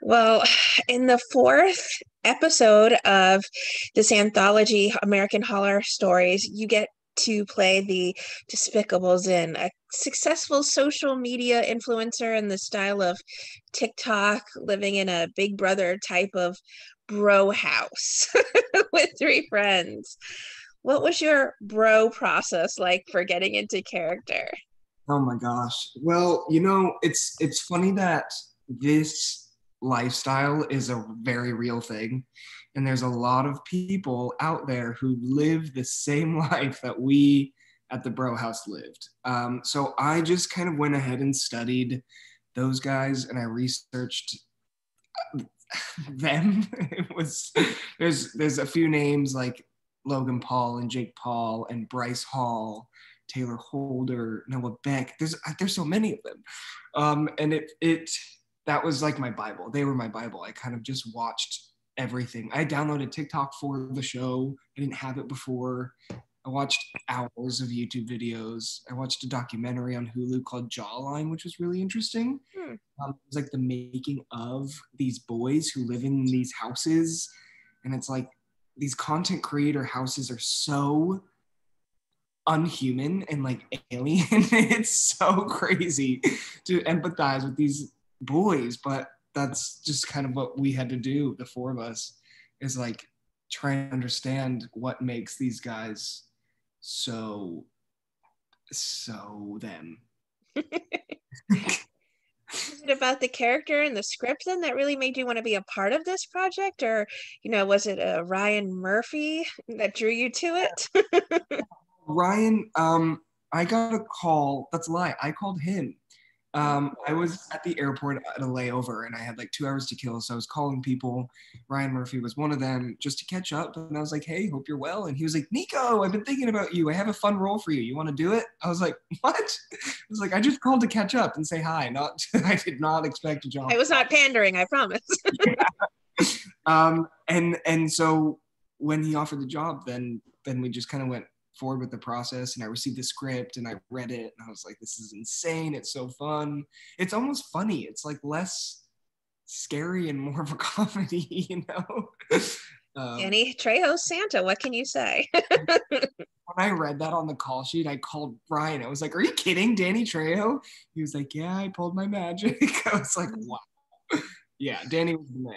Well, in the fourth episode of this anthology, American Horror Stories, you get to play the Despicables in a successful social media influencer in the style of TikTok, living in a Big Brother type of bro house with three friends. What was your bro process like for getting into character? Oh my gosh. Well, it's funny that this lifestyle is a very real thing. And there's a lot of people out there who live the same life that we at the Bro House lived. So I just kind of went ahead and studied those guys and I researched them. It was there's a few names like Logan Paul and Jake Paul and Bryce Hall, Taylor Holder, Noah Beck. There's so many of them, and it that was like my Bible. They were my Bible. I kind of just watched everything. I downloaded TikTok for the show. I didn't have it before. I watched hours of YouTube videos. I watched a documentary on Hulu called Jawline, which was really interesting. Hmm. It was like the making of these boys who live in these houses. And it's like these content creator houses are so unhuman and like alien. It's so crazy to empathize with these boys, but that's just kind of what we had to do, the four of us, is like try and understand what makes these guys so them. Is it about the character and the script then that really made you want to be a part of this project? Or, was it Ryan Murphy that drew you to it? Ryan, I got a call. That's a lie. I called him. I was at the airport at a layover and I had like 2 hours to kill. So I was calling people. Ryan Murphy was one of them just to catch up. And I was like, hey, hope you're well. And he was like, Nico, I've been thinking about you. I have a fun role for you. You want to do it? I was like, what? I was like, I just called to catch up and say hi. Not, I did not expect a job. I was not pandering, I promise. And so when he offered the job, then we just kind of went forward with the process and I received the script and I read it and I was like, this is insane. It's so fun. It's almost funny. It's like less scary and more of a comedy. Danny Trejo's Santa, what can you say? When I read that on the call sheet, I called Brian. I was like, are you kidding, Danny Trejo? He was like, yeah, I pulled my magic. I was like, wow. Yeah, Danny was the man.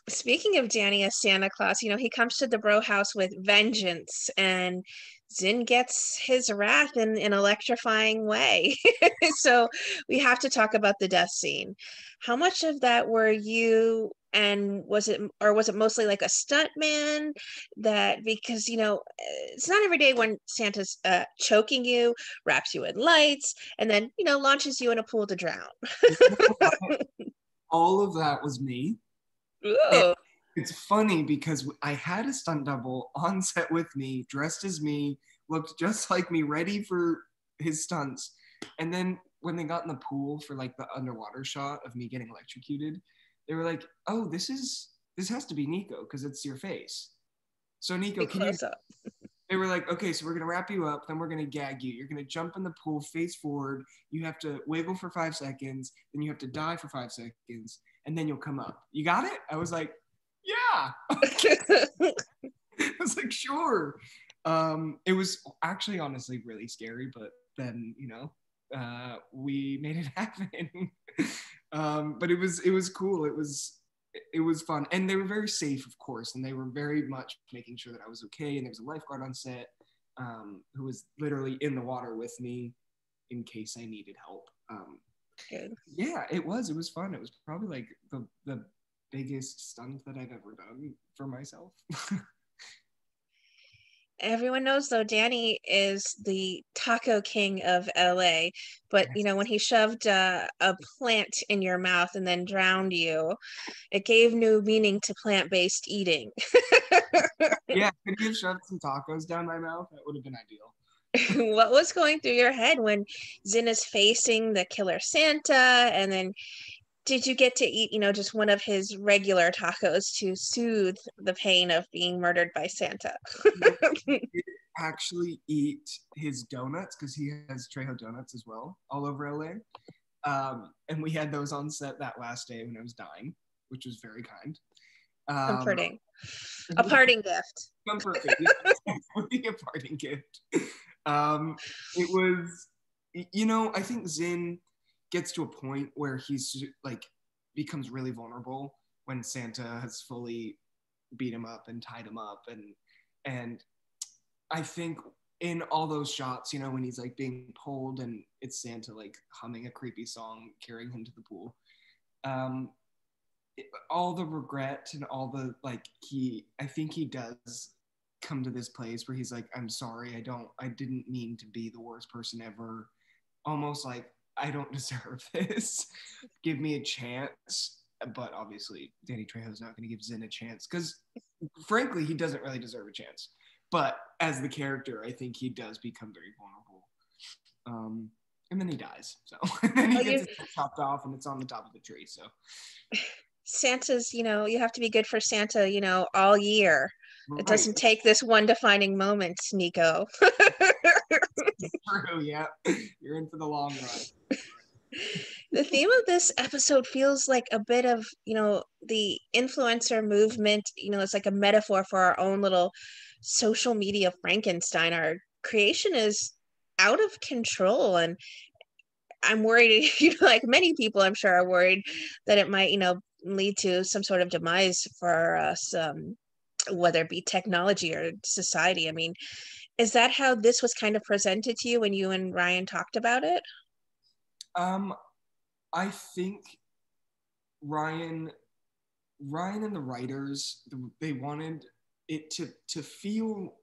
Speaking of Danny as Santa Claus, he comes to the bro house with vengeance and Zin gets his wrath in an electrifying way. So we have to talk about the death scene. How much of that were you, and was it mostly like a stunt man that, because it's not every day when Santa's choking you, wraps you in lights, and then launches you in a pool to drown. All of that was me. Ooh. It's funny because I had a stunt double on set with me, dressed as me, looked just like me, ready for his stunts. And then when they got in the pool for like the underwater shot of me getting electrocuted, they were like, "Oh, this has to be Nico because it's your face." So Nico, can you? Close up. They were like, "Okay, so we're gonna wrap you up, then we're gonna gag you. You're gonna jump in the pool face forward. You have to wiggle for 5 seconds, then you have to die for 5 seconds, and then you'll come up. You got it?" I was like, yeah. I was like, sure. It was actually honestly really scary, but then we made it happen. But it was cool. It was fun, and they were very safe, of course, and they were very much making sure that I was okay. And there was a lifeguard on set who was literally in the water with me in case I needed help. Good. Yeah, it was fun. It was probably like the biggest stunt that I've ever done for myself. Everyone knows though Danny is the taco king of LA, but when he shoved a plant in your mouth and then drowned you, it gave new meaning to plant-based eating. Yeah, could you have shoved some tacos down my mouth? That would have been ideal. What was going through your head when Zin is facing the killer Santa, and then did you get to eat, just one of his regular tacos to soothe the pain of being murdered by Santa? Actually eat his donuts because he has Trejo donuts as well all over LA. And we had those on set that last day when I was dying, which was very kind. Comforting. A parting gift. Comforting. Yeah, a parting gift. It was, I think Zin gets to a point where he's like becomes really vulnerable when Santa has fully beat him up and tied him up, and I think in all those shots, when he's like being pulled and it's Santa like humming a creepy song carrying him to the pool, all the regret and all the like, I think he does come to this place where he's like, I'm sorry, I didn't mean to be the worst person ever, almost like I don't deserve this, give me a chance. But obviously Danny Trejo's not going to give Zin a chance because frankly he doesn't really deserve a chance, but as the character I think he does become very vulnerable, and then he dies, so and then he gets his head chopped off and it's on the top of the tree. So Santa's, you have to be good for Santa, all year. right. It doesn't take this one defining moment, Nico. True, yeah. You're in for the long run. The theme of this episode feels like a bit of, the influencer movement, it's like a metaphor for our own little social media Frankenstein. Our creation is out of control, and I'm worried, like many people I'm sure are worried that it might, lead to some sort of demise for us, whether it be technology or society. I mean, is that how this was kind of presented to you when you and Ryan talked about it? I think Ryan and the writers, they wanted it to feel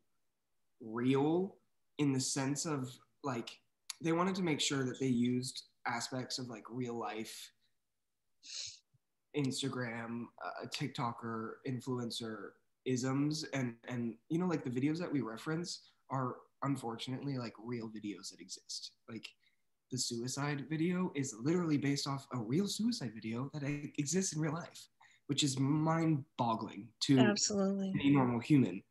real, in the sense of like they wanted to make sure that they used aspects of like real life Instagram, TikToker, influencer isms, and like the videos that we reference are unfortunately like real videos that exist. Like the suicide video is literally based off a real suicide video that exists in real life, which is mind-boggling to Absolutely any normal human.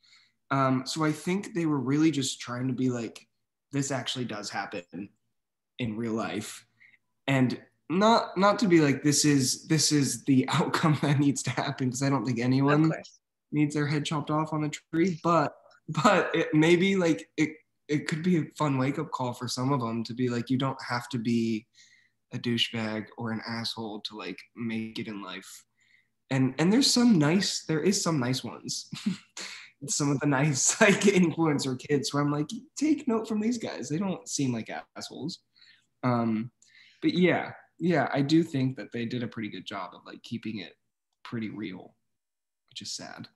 So I think they were really just trying to be like, this actually does happen in real life, and not to be like this is the outcome that needs to happen, because I don't think anyone needs their head chopped off on a tree, but it maybe like it could be a fun wake-up call for some of them to be like, you don't have to be a douchebag or an asshole to like make it in life. And there is some nice ones. Some of the nice like influencer kids where I'm like, take note from these guys, they don't seem like assholes. But yeah, I do think that they did a pretty good job of like keeping it pretty real, which is sad.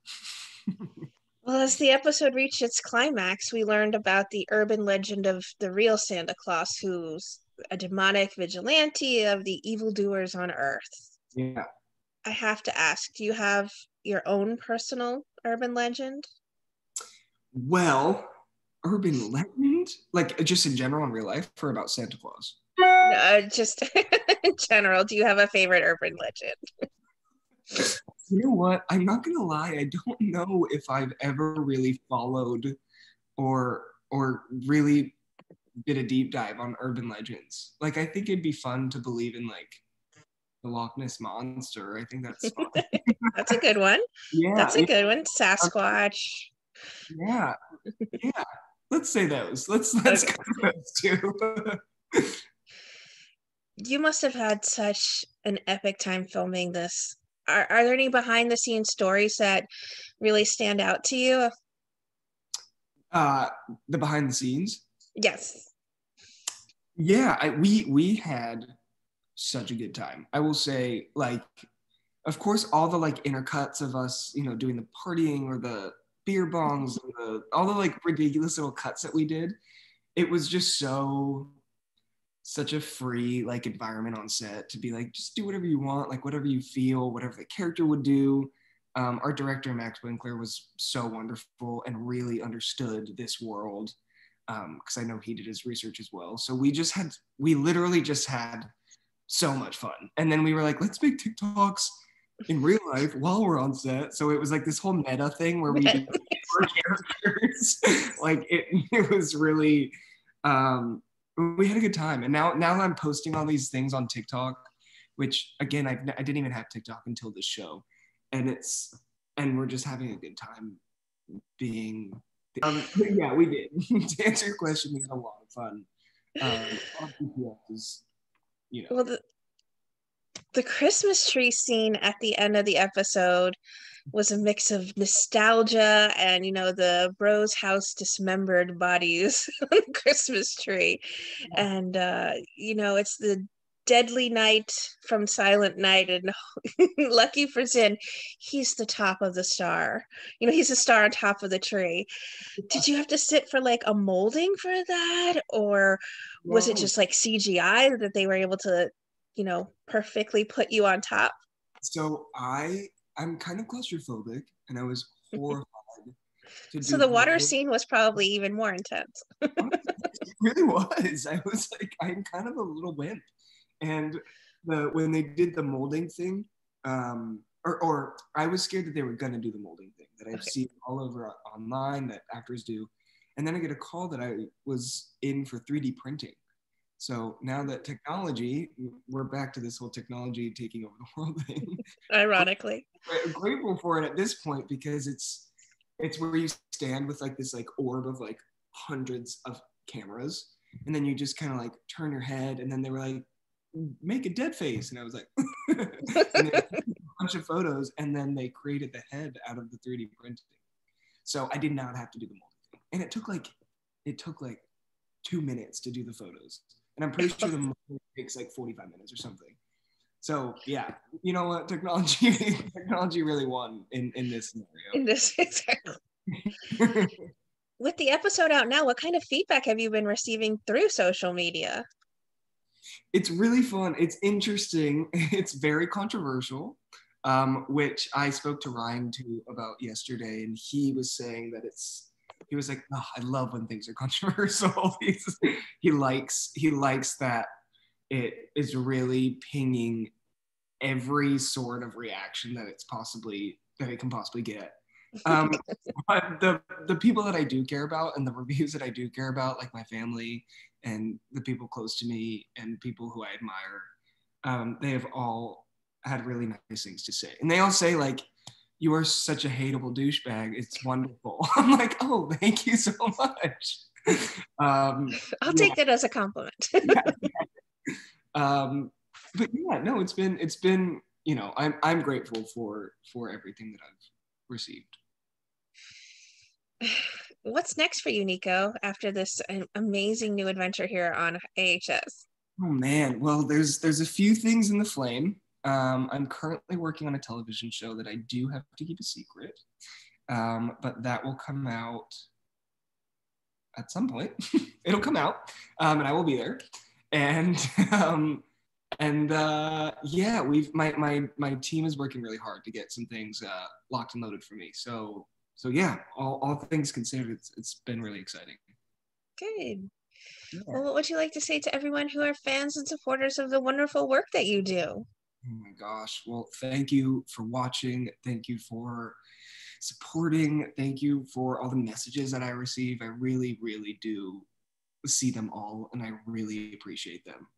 Well, as the episode reached its climax, we learned about the urban legend of the real Santa Claus, who's a demonic vigilante of the evildoers on Earth. Yeah. I have to ask, do you have your own personal urban legend? Well, urban legend? Like just in general in real life, or about Santa Claus? Just in general, do you have a favorite urban legend? You know what? I'm not gonna lie. I don't know if I've ever really followed or really did a deep dive on urban legends. Like, I think it'd be fun to believe in like the Loch Ness monster. I think that's fun. That's a good one. Yeah, that's a good one. Sasquatch. Yeah. Let's say those. Let's go to those two. You must have had such an epic time filming this. Are there any behind the scenes stories that really stand out to you? The behind the scenes? Yes. Yeah, we had such a good time. I will say, like, of course, all the like intercuts of us, doing the partying or the beer bongs and all the like ridiculous little cuts that we did. It was just such a free like environment on set to be like, just do whatever you want, like whatever you feel, whatever the character would do. Our director Max Winkler was so wonderful and really understood this world, because I know he did his research as well. So we literally just had so much fun. And then we were like, let's make TikToks in real life while we're on set. So it was like this whole meta thing where we were characters. Like it was really we had a good time. And now I'm posting all these things on TikTok, which again, I didn't even have TikTok until this show. And we're just having a good time being, yeah, we did. To answer your question, we had a lot of fun. Is, Well, the Christmas tree scene at the end of the episode was a mix of nostalgia and, the bros house dismembered bodies on the Christmas tree. And, it's the deadly night from Silent Night. And lucky for Zin, he's the top of the star. He's a star on top of the tree. Did you have to sit for like a molding for that? Or was it just like CGI that they were able to, perfectly put you on top? So I'm kind of claustrophobic, and I was horrified to do. So the water scene was probably even more intense. It really was. I was like, I'm kind of a little wimp. And when they did the molding thing, or I was scared that they were gonna do the molding thing that I've seen all over online that actors do. And then I get a call that I was in for 3D printing. So now that technology, we're back to this whole technology taking over the world thing. Ironically. I'm grateful for it at this point because it's where you stand with like this like orb of like hundreds of cameras, and then you just kind of like turn your head, and then they were like, make a dead face, and I was like, and they took a bunch of photos, and then they created the head out of the 3D printing. So I did not have to do the molding thing, and it took like 2 minutes to do the photos. And I'm pretty sure the movie takes like 45 minutes or something. So yeah, you know what? Technology really won in this scenario. In this, exactly. With the episode out now, what kind of feedback have you been receiving through social media? It's really fun. It's interesting. It's very controversial, which I spoke to Ryan too about yesterday, and he was saying that he was like, oh, I love when things are controversial. he likes that it is really pinging every sort of reaction that it can possibly get. But the people that I do care about and the reviews that I do care about, like my family and the people close to me and people who I admire, they have all had really nice things to say. And they all say like, you are such a hateable douchebag. It's wonderful. I'm like, oh, thank you so much. I'll take that as a compliment. But yeah, no, it's been, I'm grateful for everything that I've received. What's next for you, Nico, after this amazing new adventure here on AHS? Oh man, well, there's a few things in the flame. I'm currently working on a television show that I do have to keep a secret, but that will come out at some point. It'll come out, and I will be there. And yeah, my team is working really hard to get some things locked and loaded for me. So yeah, all things considered, it's been really exciting. Good. Yeah. Well, what would you like to say to everyone who are fans and supporters of the wonderful work that you do? Oh my gosh. Well, thank you for watching. Thank you for supporting. Thank you for all the messages that I receive. I really, really do see them all, and I really appreciate them.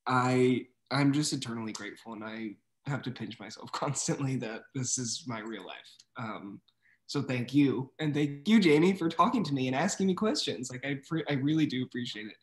I'm just eternally grateful, and I have to pinch myself constantly that this is my real life. So thank you. And thank you, Jamie, for talking to me and asking me questions. Like I really do appreciate it.